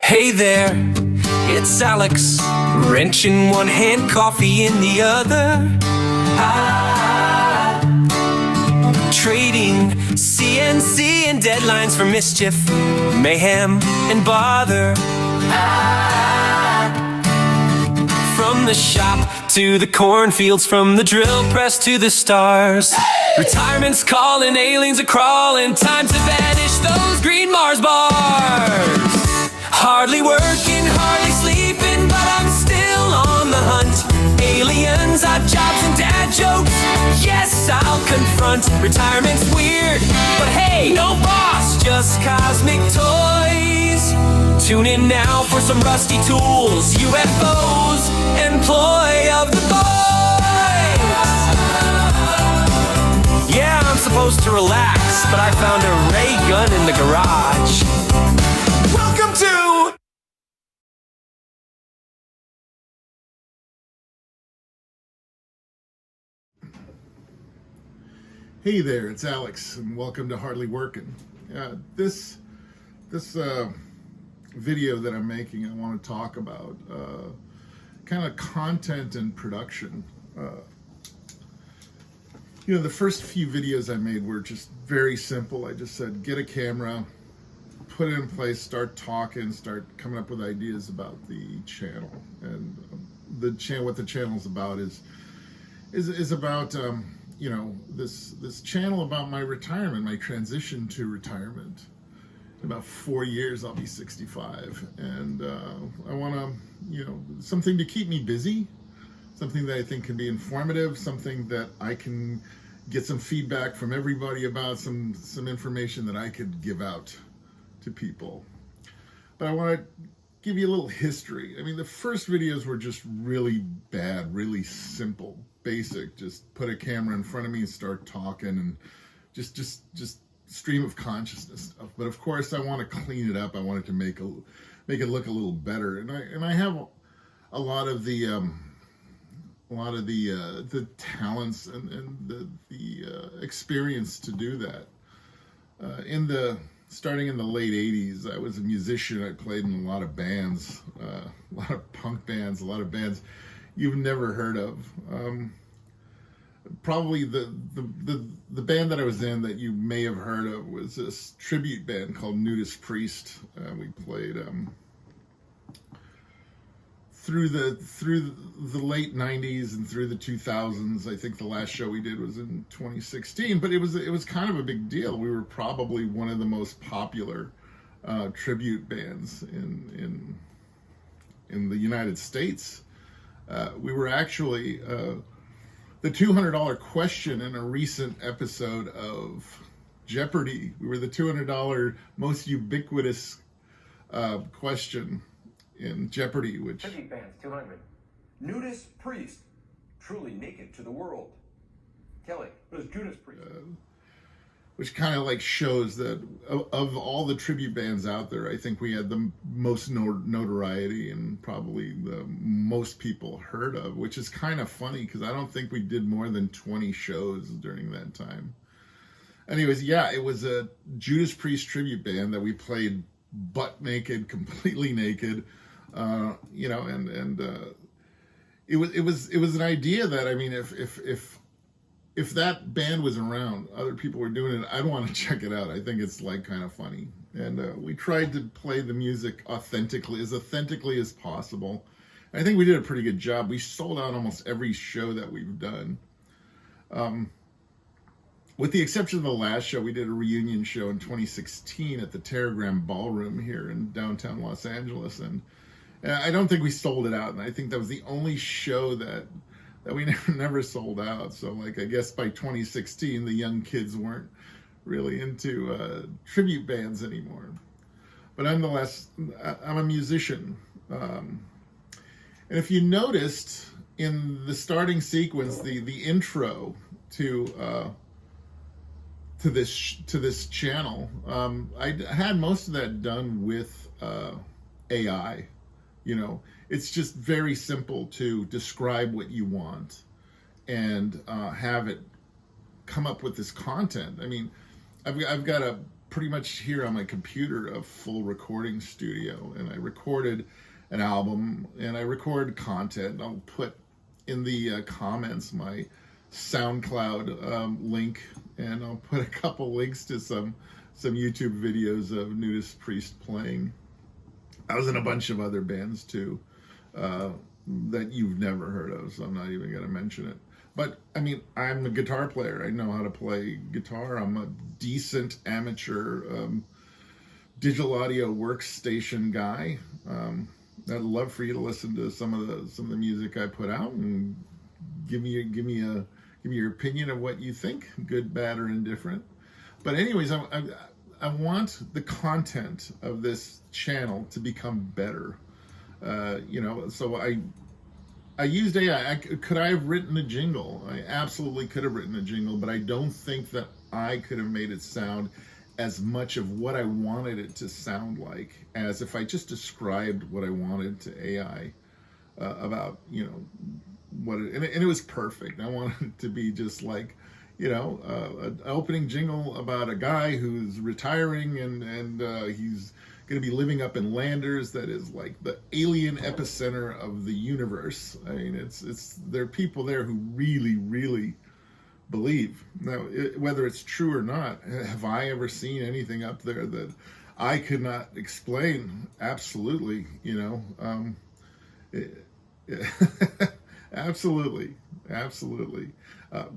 Hey there, it's Alex, wrench in one hand, coffee in the other. Trading CNC and deadlines for mischief, mayhem, and bother. From the shop to the cornfields, from the drill press to the stars. Retirement's calling, aliens are crawling, time to banish those green Mars bars. Hardly working, hardly sleeping, but I'm still on the hunt. Aliens, odd jobs, and dad jokes, yes, I'll confront. Retirement's weird, but hey, no boss, just cosmic toys. Tune in now for some rusty tools, UFOs, employ of the boys. Yeah, I'm supposed to relax, but I found a ray gun in the garage. Welcome to Hey there, it's Alex, and welcome to Hardly Working. This video that I'm making, I want to talk about kind of content and production. The first few videos I made were just very simple. I just said, get a camera, put it in place, start talking, start coming up with ideas about the channel. And what the channel is about is about this channel about my retirement, my transition to retirement. In about 4 years, I'll be 65, and I want to, something to keep me busy, something that I think can be informative, something that I can get some feedback from everybody about, some information that I could give out to people. But I want to give you a little history. I mean, the first videos were just really bad, really simple, basic. Just put a camera in front of me and start talking, and just stream of consciousness stuff. But of course, I want to clean it up. I want it to make it look a little better. And I have a lot of the talents and the experience to do that. Starting in the late 80s, I was a musician. I played in a lot of bands, a lot of punk bands, a lot of bands you've never heard of. Probably the band that I was in that you may have heard of was this tribute band called Nudist Priest. We played through the late 90s and through the 2000s. I think the last show we did was in 2016, but it was kind of a big deal. We were probably one of the most popular tribute bands in the United States. We were actually the $200 question in a recent episode of Jeopardy. We were the $200 most ubiquitous question in Jeopardy, which... Tribute bands, 200. Nudist Priest, truly naked to the world. Kelly, what is Judas Priest? Which kind of like shows that of all the tribute bands out there, I think we had the most notoriety and probably the most people heard of, which is kind of funny because I don't think we did more than 20 shows during that time. Anyways, yeah, it was a Judas Priest tribute band that we played butt naked, completely naked, it was an idea that, I mean, if that band was around, other people were doing it, I'd want to check it out. I think it's like kind of funny. And we tried to play the music authentically as possible. I think we did a pretty good job. We sold out almost every show that we've done. With the exception of the last show, we did a reunion show in 2016 at the Terragram Ballroom here in downtown Los Angeles. And I don't think we sold it out. And I think that was the only show that we never sold out. So, like, I guess by 2016, the young kids weren't really into tribute bands anymore. But nonetheless, I'm a musician. And if you noticed in the starting sequence, the intro to this channel, I had most of that done with AI. It's just very simple to describe what you want and have it come up with this content. I mean, I've got a pretty much here on my computer a full recording studio, and I recorded an album, and I record content. I'll put in the comments my SoundCloud link, and I'll put a couple links to some YouTube videos of Nudist Priest playing. I was in a bunch of other bands too that you've never heard of, so I'm not even going to mention it. But I mean, I'm a guitar player. I know how to play guitar. I'm a decent amateur digital audio workstation guy. I'd love for you to listen to some of the music I put out and give me your opinion of what you think, good, bad, or indifferent. But anyways, I want the content of this channel to become better. So I used AI. Could I have written a jingle? I absolutely could have written a jingle, but I don't think that I could have made it sound as much of what I wanted it to sound like as if I just described what I wanted to AI about, what it, and it was perfect. I wanted it to be just like, an opening jingle about a guy who's retiring and he's going to be living up in Landers, that is like the alien epicenter of the universe. I mean, there are people there who really, really believe. Now, whether it's true or not, have I ever seen anything up there that I could not explain? Absolutely, absolutely.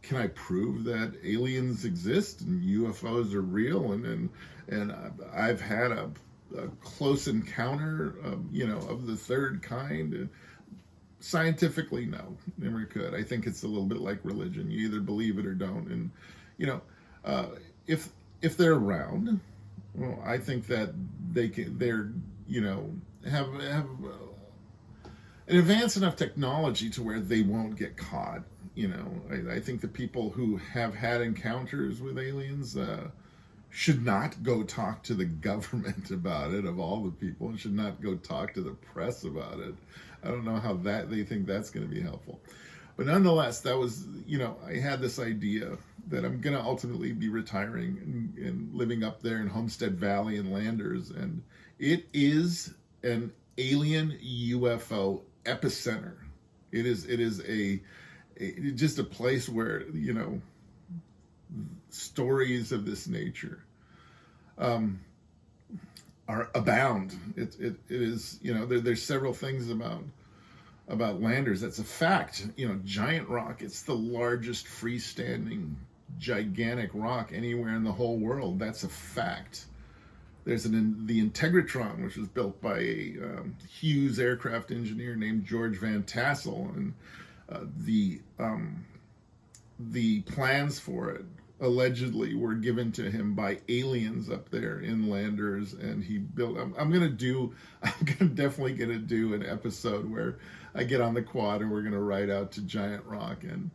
Can I prove that aliens exist and UFOs are real? And I've had a close encounter, of the third kind. Scientifically, no, never could. I think it's a little bit like religion. You either believe it or don't. And, if they're around, well, I think that they're have an advanced enough technology to where they won't get caught. I think the people who have had encounters with aliens should not go talk to the government about it, of all the people, and should not go talk to the press about it. I don't know how they think that's going to be helpful. But nonetheless, that was, I had this idea that I'm going to ultimately be retiring and living up there in Homestead Valley and Landers. And it is an alien UFO epicenter. It is just a place where, stories of this nature are abound. It is, there's several things about Landers that's a fact. Giant Rock, it's the largest freestanding gigantic rock anywhere in the whole world. That's a fact. There's the Integratron, which was built by a Hughes aircraft engineer named George Van Tassel, and the plans for it allegedly were given to him by aliens up there in Landers, and he built. I'm definitely gonna do an episode where I get on the quad and we're gonna ride out to Giant Rock and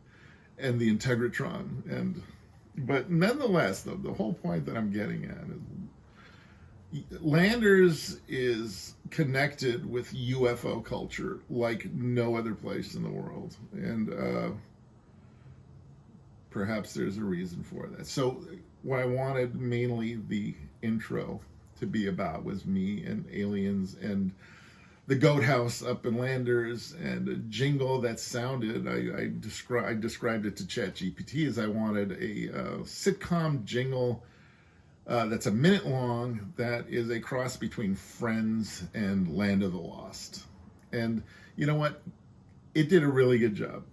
the Integratron. But nonetheless, though, the whole point that I'm getting at is Landers is connected with UFO culture like no other place in the world, and perhaps there's a reason for that. So what I wanted mainly the intro to be about was me and aliens and the goat house up in Landers, and a jingle that sounded, I described it to ChatGPT as I wanted a sitcom jingle that's a minute long, that is a cross between Friends and Land of the Lost. And you know what? It did a really good job.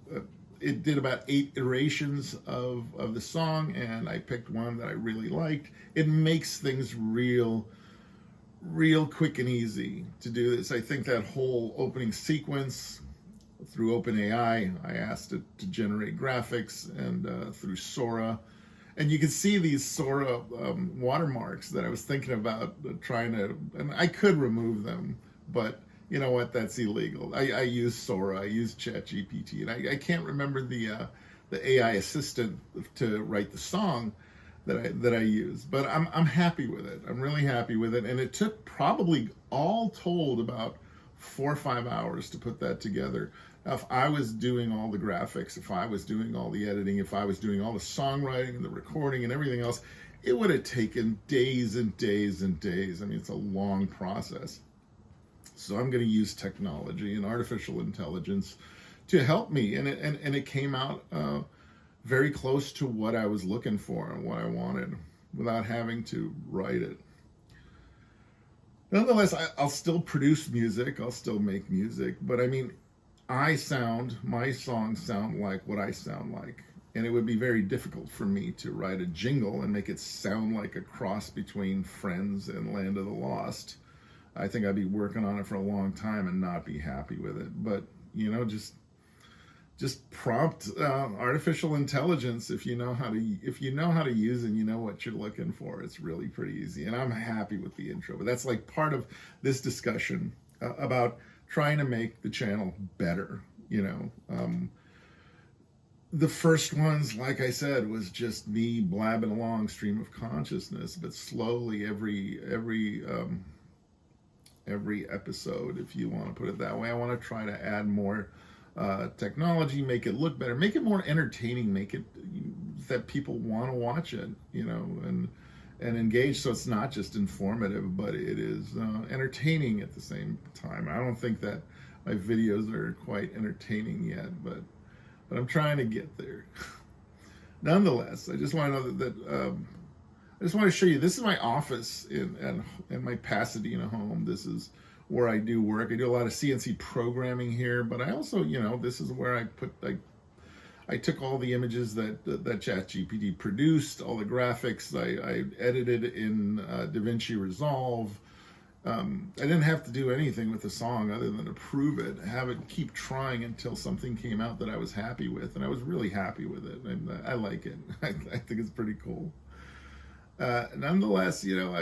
It did about 8 iterations of the song, and I picked one that I really liked. It makes things real quick and easy to do this. I think that whole opening sequence through OpenAI, I asked it to generate graphics, and through Sora. And you can see these Sora watermarks that I was thinking about trying to, and I could remove them, but you know what? That's illegal. I use Sora, I use ChatGPT, and I can't remember the AI assistant to write the song that I use. But I'm happy with it. I'm really happy with it, and it took probably all told about 4 or 5 hours to put that together. Now, if I was doing all the graphics, if I was doing all the editing, if I was doing all the songwriting and the recording and everything else, it would have taken days and days and days. I mean, it's a long process. So I'm going to use technology and artificial intelligence to help me, and it came out very close to what I was looking for and what I wanted, without having to write it. Nonetheless, I'll still produce music, I'll still make music, but I mean, my songs sound like what I sound like. And it would be very difficult for me to write a jingle and make it sound like a cross between Friends and Land of the Lost. I think I'd be working on it for a long time and not be happy with it. But, you know, just prompt artificial intelligence if you know how to use it and you know what you're looking for. It's really pretty easy. And I'm happy with the intro. But that's like part of this discussion about trying to make the channel better, you know. The first ones, like I said, was just me blabbing along stream of consciousness, but slowly every episode, if you want to put it that way, I want to try to add more technology, make it look better, make it more entertaining, make it that people want to watch it, you know, and engage. So it's not just informative, but it is entertaining at the same time. I don't think that my videos are quite entertaining yet, but I'm trying to get there. Nonetheless, I just want to know that I just want to show you, this is my office in my Pasadena home. This is where I do work. I do a lot of CNC programming here, but I also, you know, this is where I took all the images that ChatGPT produced, all the graphics. I edited in DaVinci Resolve. I didn't have to do anything with the song other than approve it, have it keep trying until something came out that I was happy with, and I was really happy with it, and I like it. I think it's pretty cool. Nonetheless, you know,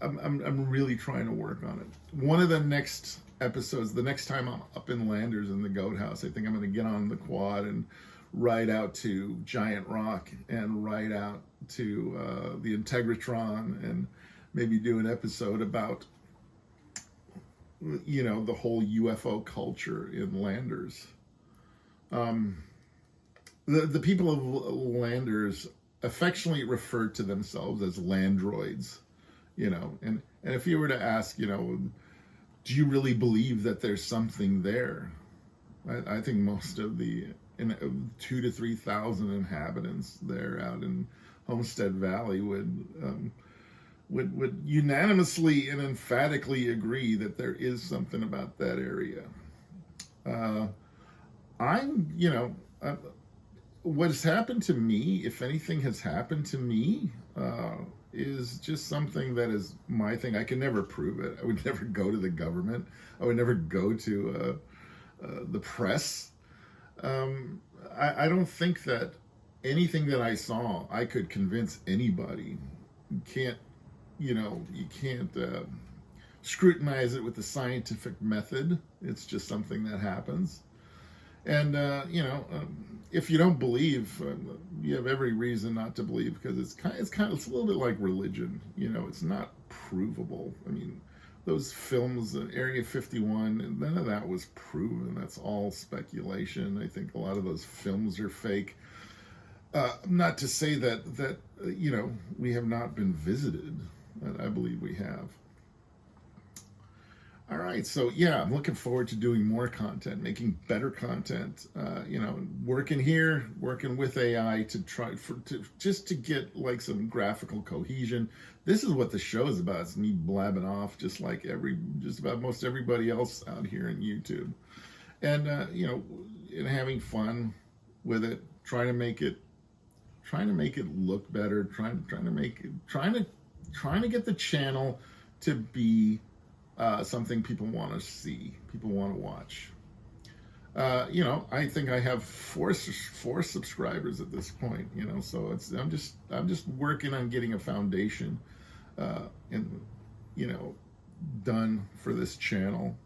I'm really trying to work on it. One of the next episodes, the next time I'm up in Landers in the Goat House, I think I'm going to get on the quad and ride out to Giant Rock and ride out to the Integratron and maybe do an episode about, you know, the whole UFO culture in Landers. The people of Landers affectionately refer to themselves as landroids, you know, and if you were to ask, you know, do you really believe that there's something there? I think most of the 2,000 to 3,000 inhabitants there out in Homestead Valley would unanimously and emphatically agree that there is something about that area. What has happened to me, if anything has happened to me, is just something that is my thing. I can never prove it. I would never go to the government. I would never go to the press. I don't think that anything that I saw, I could convince anybody. You can't scrutinize it with the scientific method. It's just something that happens. And, if you don't believe, you have every reason not to believe, because it's a little bit like religion. You know, it's not provable. I mean, those films, Area 51, none of that was proven. That's all speculation. I think a lot of those films are fake. Not to say that we have not been visited. I believe we have. All right, so yeah, I'm looking forward to doing more content, making better content. Working with AI to get like some graphical cohesion. This is what the show is about. It's me blabbing off, just about most everybody else out here in YouTube, and and having fun with it, trying to make it look better, trying to get the channel to be something people want to see, people want to watch. I think I have four subscribers at this point. So I'm just working on getting a foundation, done for this channel,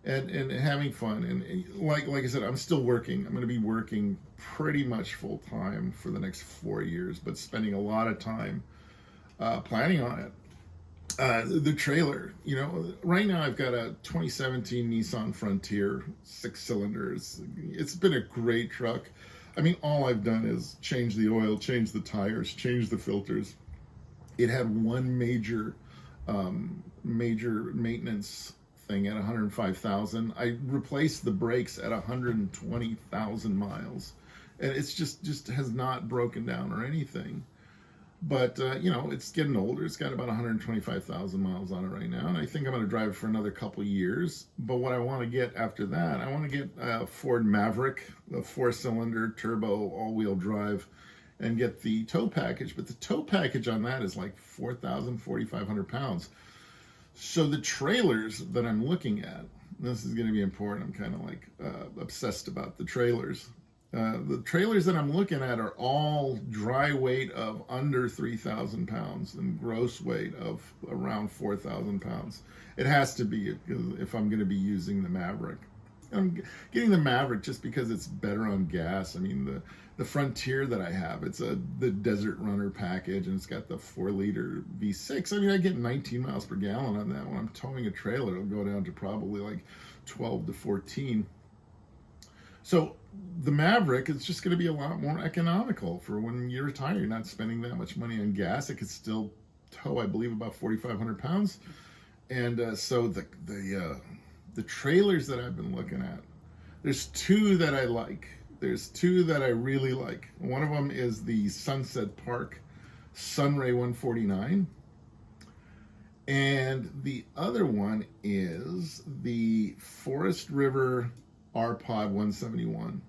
and having fun. And like I said, I'm still working. I'm going to be working pretty much full time for the next 4 years, but spending a lot of time planning on it. The trailer, right now I've got a 2017 Nissan Frontier, 6 cylinders. It's been a great truck. I mean, all I've done is change the oil, change the tires, change the filters, It had one major maintenance thing at 105,000. I replaced the brakes at 120,000 miles, and it's just has not broken down or anything. But you know, it's getting older. It's got about 125,000 miles on it right now, and I think I'm going to drive it for another couple years. But what I want to get after that, I want to get a Ford Maverick, a 4-cylinder turbo all-wheel drive, and get the tow package. But the tow package on that is like 4,500 pounds. So the trailers that I'm looking at, this is going to be important. I'm kind of like obsessed about the trailers. The trailers that I'm looking at are all dry weight of under 3,000 pounds and gross weight of around 4,000 pounds. It has to be if I'm going to be using the Maverick. I'm getting the Maverick just because it's better on gas. I mean, the Frontier that I have, it's the Desert Runner package, and it's got the 4-liter V6. I mean, I get 19 miles per gallon on that. When I'm towing a trailer, it'll go down to probably like 12 to 14. So the Maverick is just going to be a lot more economical for when you retire. You're not spending that much money on gas. It could still tow, I believe, about 4,500 pounds. And so the trailers that I've been looking at, there's two that I like. There's two that I really like. One of them is the Sunset Park Sunray 149. And the other one is the Forest River R-Pod 171.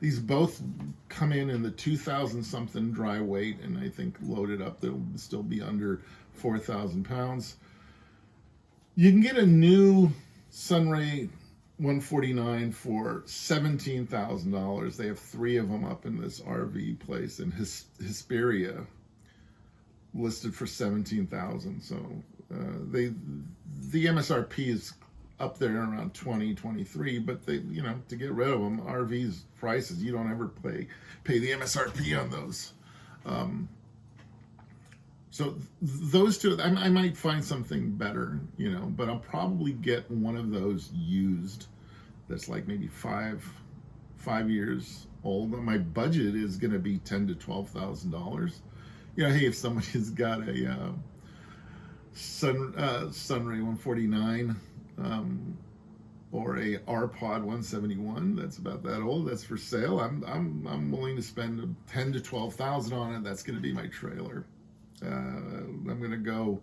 These both come in the 2,000 something dry weight, and I think loaded up they'll still be under 4,000 pounds. You can get a new Sunray 149 for $17,000. They have 3 of them up in this RV place in Hesperia, listed for $17,000. So the MSRP is up there around 20, 23, but they, you know, to get rid of them, RVs prices, you don't ever pay the MSRP on those. So those two, I might find something better, you know, but I'll probably get one of those used that's like maybe five years old. My budget is going to be $10,000 to $12,000. You know, hey, if somebody's got a Sunray 149 or a R-Pod 171 that's about that old, that's for sale, I'm willing to spend $10,000 to $12,000 on it. That's going to be my trailer. I'm going to go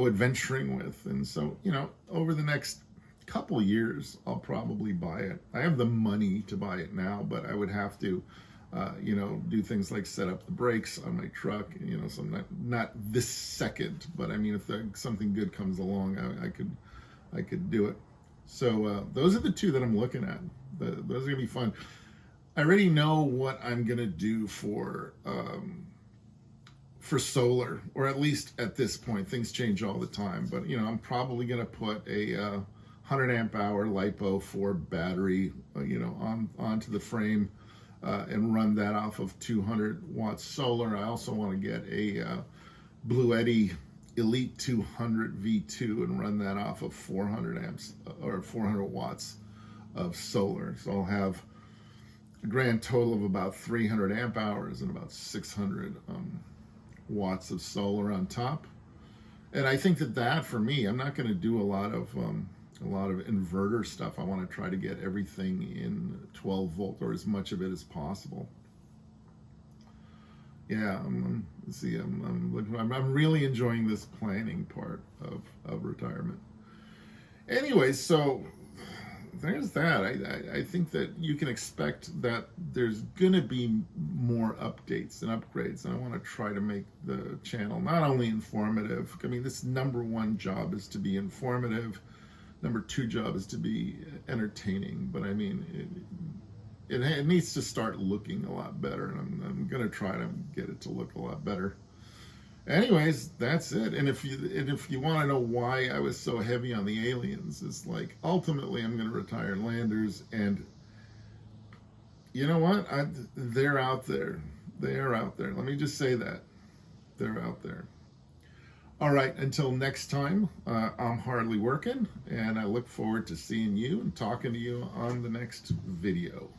adventuring with. And so, you know, over the next couple years, I'll probably buy it. I have the money to buy it now, but I would have to, you know, do things like set up the brakes on my truck, you know, so not this second, but I mean, if something good comes along, I could do it. So those are the two that I'm looking at. Those are going to be fun. I already know what I'm going to do for solar, or at least at this point. Things change all the time, but you know, I'm probably going to put a 100 amp hour LiPo 4 battery, you know, onto the frame and run that off of 200 watts solar. I also want to get a Bluetti Elite 200 V2 and run that off of 400 amps or 400 watts of solar. So I'll have a grand total of about 300 amp hours and about 600 watts of solar on top. And I think that for me, I'm not going to do a lot of inverter stuff. I want to try to get everything in 12 volt or as much of it as possible. Yeah, I'm really enjoying this planning part of retirement. Anyway, so there's that. I think that you can expect that there's gonna be more updates and upgrades, and I want to try to make the channel not only informative. I mean, this number 1 job is to be informative. Number 2 job is to be entertaining. But I mean, it needs to start looking a lot better, and I'm gonna try to get it to look a lot better. Anyways, that's it. And if you want to know why I was so heavy on the aliens, it's like ultimately I'm going to retire Landers, and you know what? They're out there. They are out there. Let me just say that they're out there. All right. Until next time, I'm hardly working, and I look forward to seeing you and talking to you on the next video.